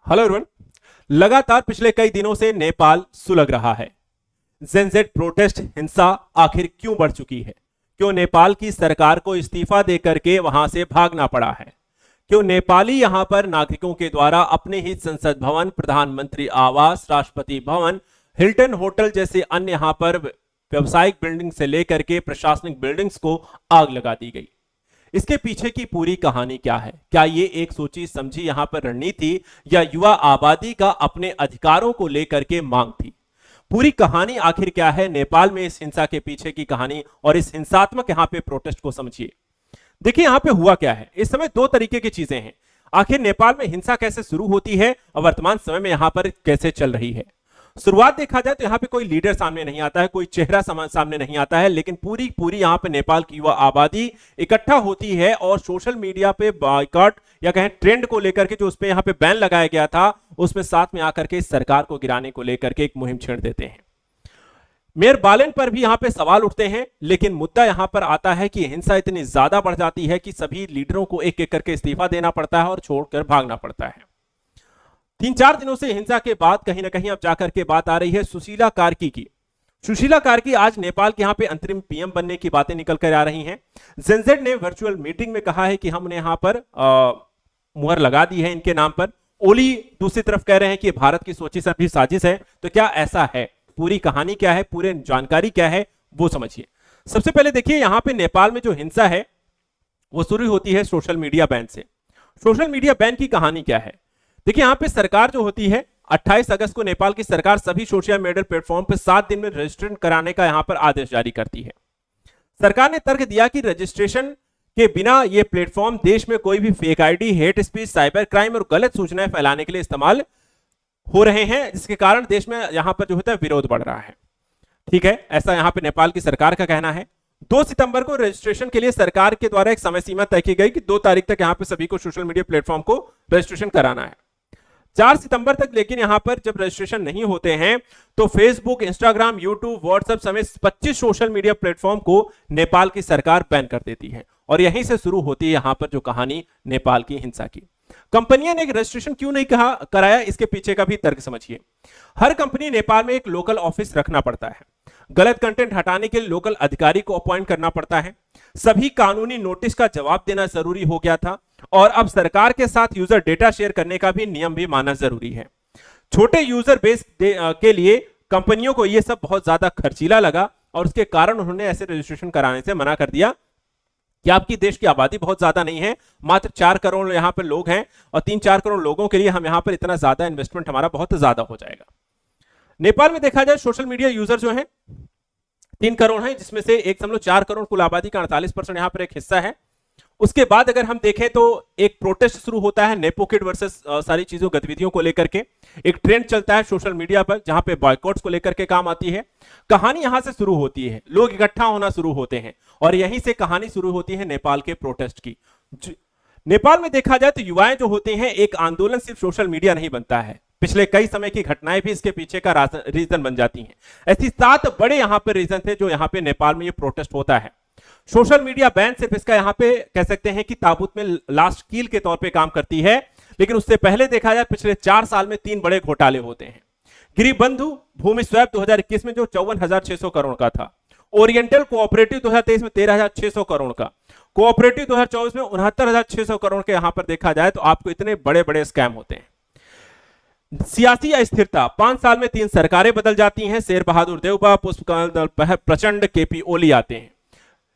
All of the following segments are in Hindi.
Hello everyone. लगातार पिछले कई दिनों से नेपाल सुलग रहा है। जेनजेड प्रोटेस्ट हिंसा आखिर क्यों बढ़ चुकी है? क्यों नेपाल की सरकार को इस्तीफा देकर के वहां से भागना पड़ा है? क्यों नेपाली यहां पर नागरिकों के द्वारा अपने ही संसद भवन, प्रधानमंत्री आवास, राष्ट्रपति भवन, हिल्टन होटल जैसे अन्य यहां पर व्यवसायिक बिल्डिंग से लेकर के प्रशासनिक बिल्डिंग्स को आग लगा दी गई? इसके पीछे की पूरी कहानी क्या है? क्या ये एक सोची समझी यहां पर रणनीति या युवा आबादी का अपने अधिकारों को लेकर के मांग थी? पूरी कहानी आखिर क्या है नेपाल में इस हिंसा के पीछे की कहानी और इस हिंसात्मक यहां पे प्रोटेस्ट को समझिए। देखिए यहां पे हुआ क्या है। इस समय दो तरीके की चीजें हैं। आखिर नेपाल में हिंसा कैसे शुरू होती है और वर्तमान समय में यहां पर कैसे चल रही है। शुरुआत देखा जाए तो यहां पे कोई लीडर सामने नहीं आता है, कोई चेहरा सामने नहीं आता है, लेकिन पूरी पूरी यहां पे नेपाल की युवा आबादी इकट्ठा होती है और सोशल मीडिया पे बॉयकॉट या कहें ट्रेंड को लेकर के जो उस पे यहां पे बैन लगाया गया था उसमें साथ में आकर के सरकार को गिराने को लेकर के एक मुहिम छेड़ देते हैं। मेयर बालेन पर भी यहां पे सवाल उठते हैं, लेकिन मुद्दा यहां पर आता है कि हिंसा इतनी ज्यादा बढ़ जाती है कि सभी लीडरों को एक एक करके इस्तीफा देना पड़ता है और छोड़कर भागना पड़ता है। 3-4 दिनों से हिंसा के बाद कहीं ना कहीं अब जाकर के बात आ रही है सुशीला कार्की की। सुशीला कार्की आज नेपाल के यहां पे अंतरिम पीएम बनने की बातें निकल कर आ रही हैं। जेनजेड ने वर्चुअल मीटिंग में कहा है कि हमने यहां पर मुहर लगा दी है इनके नाम पर। ओली दूसरी तरफ कह रहे हैं कि भारत की सोची समझी साजिश है। तो क्या ऐसा है? पूरी कहानी क्या है, पूरी जानकारी क्या है, वो समझिए। सबसे पहले देखिए यहां पे नेपाल में जो हिंसा है वो शुरू होती है सोशल मीडिया बैन से। सोशल मीडिया बैन की कहानी क्या है? देखिए यहां पे सरकार जो होती है 28 अगस्त को नेपाल की सरकार सभी सोशल मीडिया प्लेटफॉर्म पर 7 दिन में रजिस्ट्रेशन कराने का यहां पर आदेश जारी करती है। सरकार ने तर्क दिया कि रजिस्ट्रेशन के बिना ये प्लेटफॉर्म देश में कोई भी fake ID, hate speech, cyber crime और गलत सूचनाएं फैलाने के लिए इस्तेमाल हो रहे हैं, जिसके कारण देश में यहां पर जो होता है विरोध बढ़ रहा है। ठीक है, ऐसा यहां पर नेपाल की सरकार का कहना है। 2 सितंबर को रजिस्ट्रेशन के लिए सरकार के द्वारा एक समय सीमा तय की गई कि 2 तारीख तक यहां पर सभी को सोशल मीडिया प्लेटफॉर्म को रजिस्ट्रेशन कराना है। 4 सितंबर तक लेकिन यहां पर जब रजिस्ट्रेशन नहीं होते हैं तो फेसबुक, इंस्टाग्राम, यूट्यूब, व्हाट्सएप समेत 25 सोशल मीडिया प्लेटफॉर्म को नेपाल की सरकार बैन कर देती है। और यहीं से शुरू होती है यहां पर जो कहानी नेपाल की हिंसा की। कंपनियों ने रजिस्ट्रेशन क्यों नहीं कराया, इसके पीछे का भी तर्क समझिए। हर कंपनी नेपाल में एक लोकल ऑफिस रखना पड़ता है। गलत कंटेंट हटाने के लिए लोकल अधिकारी को अपॉइंट करना पड़ता है। सभी कानूनी नोटिस का जवाब देना जरूरी हो गया था और अब सरकार के साथ यूजर डेटा शेयर करने का भी नियम भी मानना जरूरी है। छोटे यूजर बेस के लिए कंपनियों को यह सब बहुत ज्यादा खर्चीला लगा और उसके कारण उन्होंने ऐसे रजिस्ट्रेशन कराने से मना कर दिया कि आपकी देश की आबादी बहुत ज्यादा नहीं है, मात्र 4 करोड़ यहां पर लोग हैं और 3-4 करोड़ लोगों के लिए हम यहां पर इतना ज्यादा इन्वेस्टमेंट हमारा बहुत ज्यादा हो जाएगा। नेपाल में देखा जाए सोशल मीडिया यूजर जो है 3 करोड़ है, जिसमें से एक समझ लो 4 करोड़ कुल आबादी का 48% यहां पर एक हिस्सा है। उसके बाद अगर हम देखें तो एक प्रोटेस्ट शुरू होता है नेपो किड वर्सेस सारी चीजों गतिविधियों को लेकर के। एक ट्रेंड चलता है सोशल मीडिया पर जहां पे बॉयकॉट्स को लेकर के काम आती है। कहानी यहां से शुरू होती है, लोग इकट्ठा होना शुरू होते हैं और यहीं से कहानी शुरू होती है नेपाल के प्रोटेस्ट की। नेपाल में देखा जाए तो युवाएं जो होते हैं, एक आंदोलन सिर्फ सोशल मीडिया नहीं बनता है, पिछले कई समय की घटनाएं भी इसके पीछे का रीजन बन जाती हैं। ऐसी 7 बड़े यहां पर रीजन थे जो यहां पे नेपाल में ये प्रोटेस्ट होता है। सोशल मीडिया बैन सिर्फ इसका यहां पे कह सकते हैं कि ताबूत में लास्ट कील के तौर पे काम करती है, लेकिन उससे पहले देखा जाए पिछले 4 साल में 3 बड़े घोटाले होते हैं। गिरिबंधु भूमि स्वैप 2021 में जो 54,600 करोड़ का था, ओरिएंटल कोऑपरेटिव 2023 में 13,600 करोड़ का, कोऑपरेटिव 2024 में 69,600 करोड़ के यहां पर देखा जाए तो आपको इतने बड़े बड़े स्कैम होते हैं। सियासी अस्थिरता, 5 साल में 3 सरकारें बदल जाती हैं। शेर बहादुर देउबा, पुष्पकमल प्रचंड, केपी ओली आते हैं,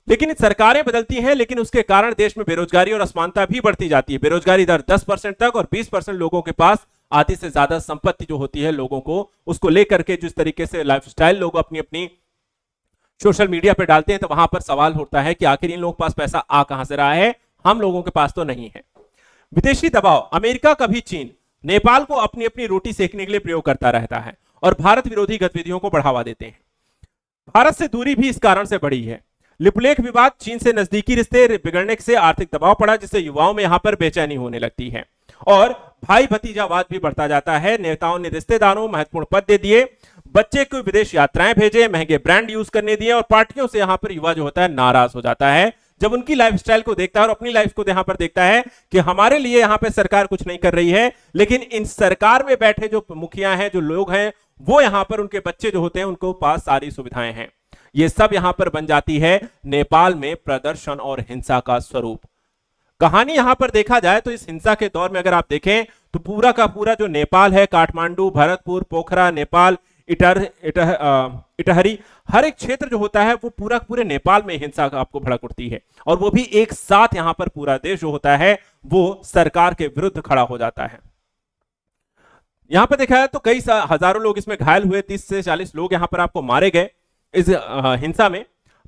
लेकिन सरकारें बदलती हैं, लेकिन उसके कारण देश में बेरोजगारी और असमानता भी बढ़ती जाती है। बेरोजगारी दर 10% तक और 20% लोगों के पास आधी से ज्यादा संपत्ति जो होती है लोगों को, उसको लेकर के जिस तरीके से लाइफस्टाइल लोग अपनी अपनी सोशल मीडिया पे डालते हैं, तो वहां पर सवाल होता है कि आखिर इन लोगों के पास पैसा आ कहां से रहा है, हम लोगों के पास तो नहीं है। विदेशी दबाव, अमेरिका कभी चीन नेपाल को अपनी अपनी रोटी सेकने के लिए प्रयोग करता रहता है और भारत विरोधी गतिविधियों को बढ़ावा देते हैं। भारत से दूरी भी इस कारण से बढ़ी है। लिपुलेख विवाद, चीन से नजदीकी रिश्ते बिगड़ने से आर्थिक दबाव पड़ा, जिससे युवाओं में यहां पर बेचैनी होने लगती है और भाई भतीजावाद भी बढ़ता जाता है। नेताओं ने रिश्तेदारों महत्वपूर्ण पद दे दिए, बच्चे को विदेश यात्राएं भेजे, महंगे ब्रांड यूज करने दिए और पार्टियों से यहां पर युवा जो होता है नाराज हो जाता है, जब उनकी लाइफस्टाइल को देखता है और अपनी लाइफ को यहां पर देखता है कि हमारे लिए यहां पे सरकार कुछ नहीं कर रही है, लेकिन इन सरकार में बैठे जो मुखिया हैं, जो लोग हैं, वो यहां पर उनके बच्चे जो होते हैं उनको पास सारी सुविधाएं हैं, ये सब यहां पर बन जाती है नेपाल में प्रदर्शन और हिंसा का स्वरूप। कहानी यहां पर देखा जाए तो इस हिंसा के दौर में अगर आप देखें तो पूरा का पूरा जो नेपाल है, काठमांडू, भरतपुर, पोखरा, नेपाल, इटहरी, हर एक क्षेत्र जो होता है वो पूरा पूरे नेपाल में हिंसा आपको भड़क उठती है, और वो भी एक साथ यहां पर पूरा देश जो होता है वो सरकार के विरुद्ध खड़ा हो जाता है। यहां पर देखा है तो कई हजारों लोग इसमें घायल हुए, 30 से 40 लोग यहां पर आपको मारे गए इस हिंसा में।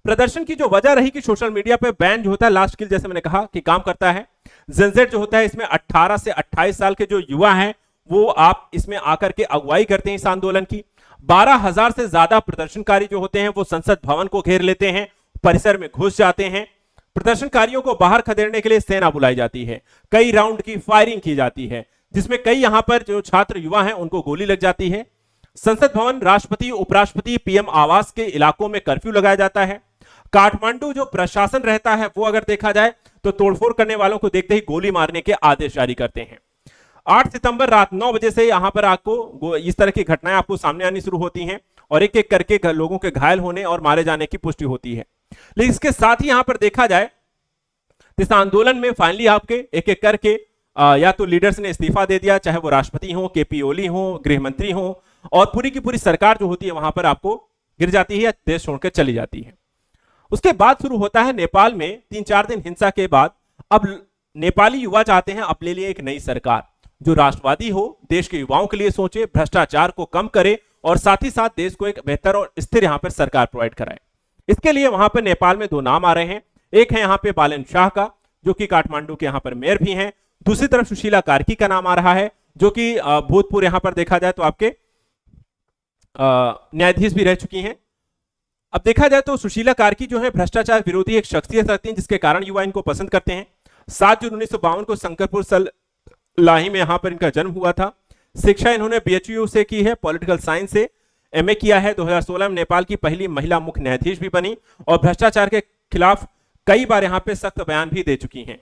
प्रदर्शन की जो वजह रही कि सोशल मीडिया पे बैन जो होता है लास्ट किल, जैसे मैंने कहा कि काम करता है। जेनजेड जो होता है इसमें 18 से 28 साल के जो युवा हैं वो आप इसमें आकर के अगुवाई करते हैं इस आंदोलन की। 12,000 से ज्यादा प्रदर्शनकारी जो होते हैं वो संसद भवन को घेर लेते हैं, परिसर में घुस जाते हैं। प्रदर्शनकारियों को बाहर खदेड़ने के लिए सेना बुलाई जाती है, कई राउंड की फायरिंग की जाती है, जिसमें कई यहां पर जो छात्र युवा हैं उनको गोली लग जाती है। संसद भवन, राष्ट्रपति, उपराष्ट्रपति, पीएम आवास के इलाकों में कर्फ्यू लगाया जाता है। काठमांडू जो प्रशासन रहता है वो अगर देखा जाए तो तोड़फोड़ करने वालों को देखते ही गोली मारने के आदेश जारी करते हैं। 8 सितंबर रात 9 बजे से यहां पर आपको इस तरह की घटनाएं आपको सामने आनी शुरू होती हैं और एक एक करके लोगों के घायल होने और मारे जाने की पुष्टि होती है। लेकिन इसके साथ ही यहां पर देखा जाए इस आंदोलन में फाइनली आपके एक एक करके या तो लीडर्स ने इस्तीफा दे दिया, चाहे वो राष्ट्रपति हो, केपी ओली हो, गृह मंत्री हो, और पूरी की पूरी सरकार जो होती है वहां पर आपको गिर जाती है या देश छोड़कर चली जाती है। उसके बाद शुरू होता है नेपाल में 3-4 दिन हिंसा के बाद अब नेपाली युवा चाहते हैं अपने लिए एक नई सरकार जो राष्ट्रवादी हो, देश के युवाओं के लिए सोचे, भ्रष्टाचार को कम करे और साथ ही साथ देश को एक बेहतर और स्थिर यहां पर सरकार प्रोवाइड कराए। इसके लिए वहां पर नेपाल में 2 नाम आ रहे हैं। एक है यहां पे बालन शाह का, जो कि काठमांडू के यहां पर मेयर भी हैं। दूसरी तरफ सुशीला कार्की का नाम आ रहा है, जो कि भूतपूर्व यहां पर देखा जाए तो आपके न्यायाधीश भी रह चुकी हैं। अब देखा जाए तो सुशीला कार्की जो है भ्रष्टाचार विरोधी एक शख्सियत रखती हैं, जिसके कारण युवा इनको पसंद करते हैं। 7 जून 1952 को शंकरपुर सलाही में यहां पर इनका जन्म हुआ था। शिक्षा इन्होंने बीएचयू से की है, पॉलिटिकल साइंस से एमए किया है। 2016 में नेपाल की पहली महिला मुख्य न्यायाधीश भी बनी और भ्रष्टाचार के खिलाफ कई बार यहां पे सख्त बयान भी दे चुकी हैं।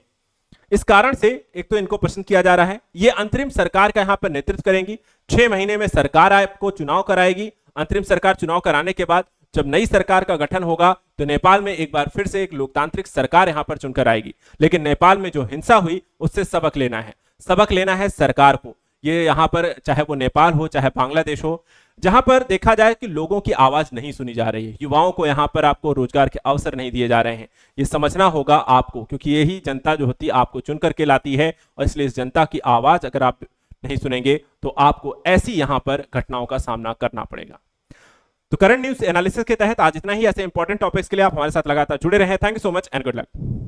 इस कारण से एक तो इनको पसंद किया जा रहा है। ये अंतरिम सरकार का यहां पर नेतृत्व करेंगी। 6 महीने में सरकार आपको चुनाव कराएगी। अंतरिम सरकार चुनाव कराने के बाद जब नई सरकार का गठन होगा तो नेपाल में एक बार फिर से एक लोकतांत्रिक सरकार यहां पर चुनकर आएगी। लेकिन नेपाल में जो हिंसा हुई उससे सबक लेना है, सबक लेना है सरकार को। ये यहां पर चाहे वो नेपाल हो चाहे बांग्लादेश हो, जहां पर देखा जाए कि लोगों की आवाज नहीं सुनी जा रही है, युवाओं को यहां पर आपको रोजगार के अवसर नहीं दिए जा रहे हैं। ये समझना होगा आपको, क्योंकि यही जनता जो होती है आपको चुन करके लाती है, और इसलिए इस जनता की आवाज अगर आप नहीं सुनेंगे तो आपको ऐसी यहां पर घटनाओं का सामना करना पड़ेगा। तो करंट न्यूज एनालिसिस के तहत आज इतना ही। ऐसे इंपॉर्टेंट टॉपिक्स के लिए आप हमारे साथ लगातार जुड़े रहे। Thank you so much and good luck.